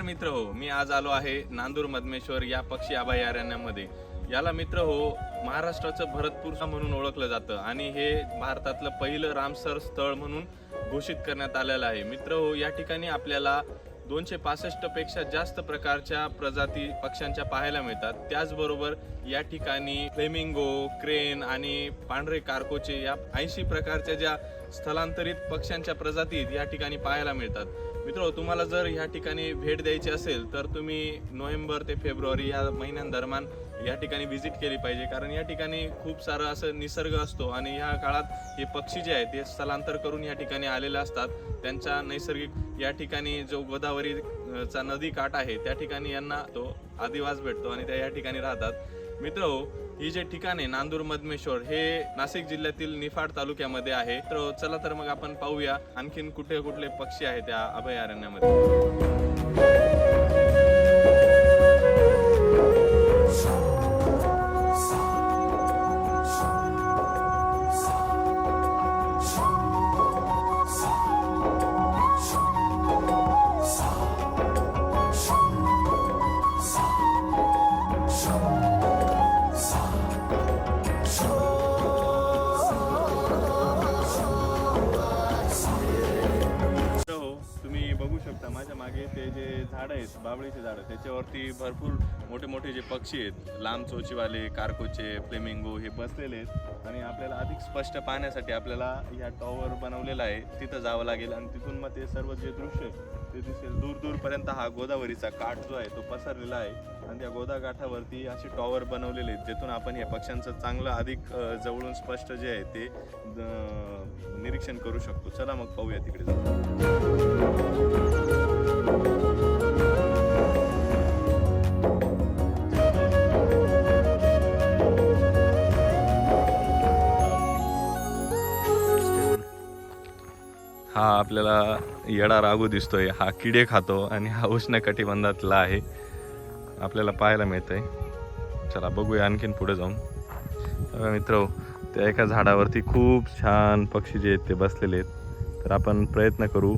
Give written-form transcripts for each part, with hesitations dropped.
नमस्कार मित्र हो, मी आज आलो आहे नांदूर मधमेश्वर या पक्षी अभयारण्यामध्ये. याला मित्र हो महाराष्ट्राचं भरतपूर म्हणून ओळखलं जातं आणि हे भारतातलं पहिलं रामसर स्थळ म्हणून घोषित करण्यात आलेलं आहे. मित्र हो, या ठिकाणी आपल्याला 265 पेक्षा जास्त प्रकारच्या प्रजाती पक्ष्यांच्या पाहायला मिळतात. त्याचबरोबर या ठिकाणी फ्लेमिंगो, क्रेन आणि पांढरे कारकोचे या 80 प्रकारच्या ज्या स्थलांतरित पक्ष्यांच्या प्रजाती या ठिकाणी पाहायला मिळतात. मित्र, तुम्हाला जर या ठिकाणी भेट द्यायची असेल तर तुम्ही नोव्हेंबर ते फेब्रुवारी या महिन्यांदरम्यान या ठिकाणी व्हिजिट केली पाहिजे, कारण या ठिकाणी खूप सारं असं निसर्ग असतो आणि ह्या काळात हे पक्षी जे आहेत ते स्थलांतर करून या ठिकाणी आलेले असतात. त्यांच्या नैसर्गिक या ठिकाणी जो गोदावरीचा नदी काठ आहे त्या ठिकाणी यांना तो आदिवास भेटतो आणि त्या या ठिकाणी राहतात. मित्र हो, ही जे ठिकाण आहे नांदूर मधमेश्वर हे नाशिक जिल्ह्यातील निफाड तालुक्यामध्ये आहे. तर चला तर मग आपण पाहूया आणखीन कुठे कुठले पक्षी आहेत त्या अभयारण्यामध्ये. बघू शकता माझ्या मागे ते जे झाड आहेत, बाबळीचे झाड, त्याच्यावरती भरपूर मोठे मोठे जे पक्षी आहेत, लांब चोचीवाले, कारकोचे, फ्लेमिंगो हे बसलेले आहेत. आणि आपल्याला अधिक स्पष्ट पाहण्यासाठी आपल्याला ह्या टॉवर बनवलेला आहे, तिथं जावं लागेल आणि तिथून मग ते सर्व जे दृश्य ते दिसेल. दूर दूरपर्यंत हा गोदावरीचा काठ जो आहे तो पसरलेला आहे आणि त्या गोदा काठावरती असे टॉवर बनवलेले आहेत, ज्यातून आपण या पक्ष्यांचं चांगलं अधिक जवळून स्पष्ट जे आहे ते निरीक्षण करू शकतो. चला मग पाहूया तिकडे जाऊ. हा आपल्याला येडा राघू दिसतोय. हा किडे खातो आणि हा उष्ण कटिबंधातला आहे, आपल्याला पाहायला मिळतंय. चला बघूया आणखीन पुढे जाऊन. मित्र, त्या एका झाडावरती खूप छान पक्षी जे आहेत ते बसलेले आहेत. तर आपण प्रयत्न करू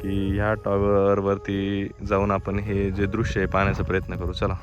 की ह्या टॉवरवरती जाऊन आपण हे जे दृश्य आहे पाहण्याचा प्रयत्न करू. चला.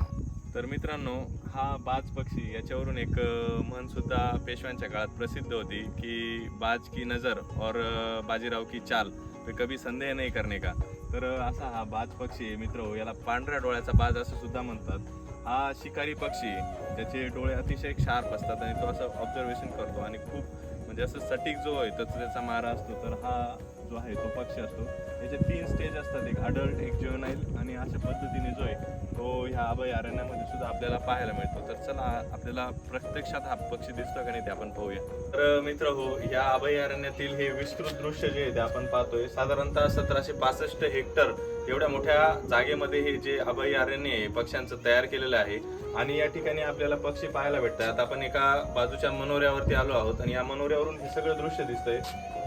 तर मित्रांनो, हा बाज पक्षी, याच्यावरून एक म्हण सुद्धा पेशव्यांच्या काळात प्रसिद्ध होती की बाज की नजर और बाजीराव की चाल पे कभी संदेह नाही करणे का. तर असा हा बाज पक्षी आहे मित्र. याला पांढऱ्या डोळ्याचा बाज असं सुद्धा म्हणतात. हा शिकारी पक्षी आहे, त्याचे डोळे अतिशय शार्प असतात आणि तो असं ऑब्झर्वेशन करतो आणि खूप म्हणजे असं सटीक जो आहे तर त्याचा मारा असतो. तर हा जो आहे तो पक्षी असतो. याचे 3 स्टेज असतात, एक अडल्ट, एक ज्युव्हनाईल, आणि अशा पद्धतीने जो आहे तो ह्या अभयारण्यामध्ये सुद्धा आपल्याला पाहायला मिळतो. तर चला आपल्याला प्रत्यक्षात हा पक्षी दिसतो का नाही ते आपण पाहूया. तर मित्र हो, या अभयारण्यातील हे विस्तृत दृश्य जे आहे ते आपण पाहतोय. साधारणतः 1765 हेक्टर एवढ्या मोठ्या जागेमध्ये हे जे अभयारण्य आहे पक्ष्यांचं तयार केलेलं आहे आणि या ठिकाणी आपल्याला पक्षी पाहायला भेटतात. आपण एका बाजूच्या मनोऱ्यावरती आलो आहोत आणि या मनोऱ्यावरून हे सगळं दृश्य दिसतंय.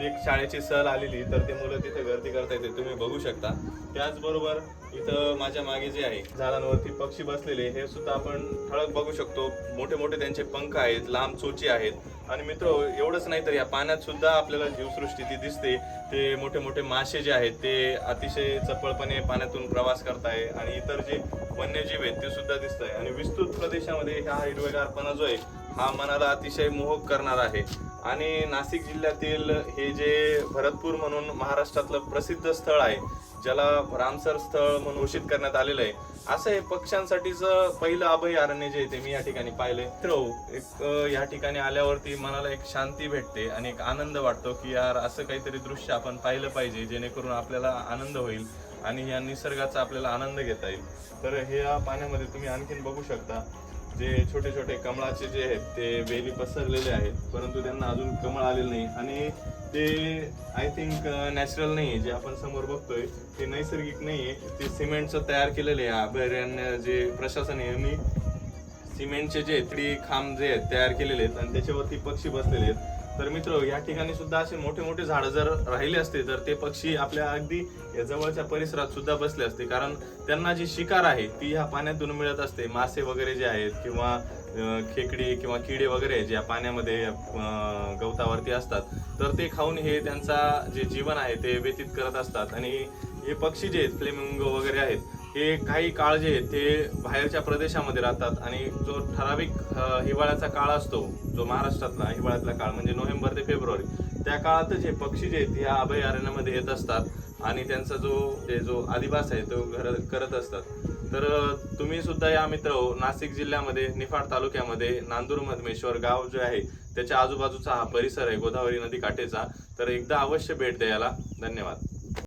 एक शाळेची सहल आलेली, तर ते मुलं तिथे गर्दी करतायत, तुम्ही बघू शकता. त्याचबरोबर इथं माझ्या मागे जे आहे झाडांवरती पक्षी बसलेले हे सुद्धा आपण ठळक बघू शकतो. मोठे मोठे त्यांचे पंख आहेत, लांब चोची आहेत. आणि मित्र, एवढंच नाही तर या पाण्यात सुद्धा आपल्याला जीवसृष्टी ती दिसते. ते मोठे मोठे मासे जे आहेत ते अतिशय चपळपणे पाण्यातून प्रवास करताय आणि इतर जे वन्यजीव आहेत ते सुद्धा दिसत आहे. आणि विस्तृत प्रदेशामध्ये हा हिरवेगारपणा जो आहे हा मनाला अतिशय मोहक करणार आहे. आणि नाशिक जिल्ह्यातील हे जे भरतपूर म्हणून महाराष्ट्रातलं प्रसिद्ध स्थळ आहे, ज्याला रामसर स्थळ म्हणून घोषित करण्यात आलेलं आहे, असं हे पक्ष्यांसाठीच पहिलं अभयारण्य जे आहे ते मी या ठिकाणी पाहिलंय. तर एक या ठिकाणी आल्यावरती मनाला एक शांती भेटते आणि एक आनंद वाटतो की यार असं काहीतरी दृश्य आपण पाहिलं पाहिजे, जेणेकरून आपल्याला आनंद होईल आणि या निसर्गाचा आपल्याला आनंद घेता येईल. तर हे या पाण्यामध्ये तुम्ही आणखीन बघू शकता जे छोटे छोटे कमळाचे जे आहेत ते वेली पसरलेले आहेत, परंतु त्यांना अजून कमळ आलेलं नाही आणि ते आय थिंक नॅचरल नाही आहे. जे आपण समोर बघतोय ते नैसर्गिक नाही आहे, ते सिमेंटचं तयार केलेलं आहे. अभयारण्य जे प्रशासन आहे यांनी सिमेंटचे जे तरी खांब जे आहेत तयार केलेले आहेत आणि त्याच्यावरती पक्षी बसलेले आहेत. तर मित्र, या ठिकाणी सुद्धा असे मोठे मोठे झाडं जर राहिले असते तर ते पक्षी आपल्या अगदी या जवळच्या परिसरात सुद्धा बसले असते, कारण त्यांना जी शिकार आहे ती ह्या पाण्यातून मिळत असते. मासे वगैरे जे आहेत किंवा खेकडी किंवा किडे वगैरे जे पाण्यामध्ये गवतावरती असतात, तर ते खाऊन हे त्यांचा जे जीवन आहे ते व्यतीत करत असतात. आणि हे पक्षी जे आहेत फ्लेमिंगो वगैरे आहेत हे काही काळ जे आहेत ते बाहेरच्या प्रदेशामध्ये राहतात आणि जो ठराविक हिवाळ्याचा काळ असतो, जो महाराष्ट्रातला हिवाळ्यातला काळ म्हणजे नोव्हेंबर ते फेब्रुवारी, त्या काळातच हे पक्षी जे आहेत ह्या अभयारण्यामध्ये येत असतात आणि त्यांचा जो अधिवास आहे तो करत असतात. तर तुम्ही सुद्धा या मित्र नाशिक जिल्ह्यामध्ये निफाड तालुक्यामध्ये नांदूर मधमेश्वर गाव जे आहे त्याच्या आजूबाजूचा हा परिसर आहे गोदावरी नदी काठेचा, तर एकदा अवश्य भेट द्यायला. धन्यवाद.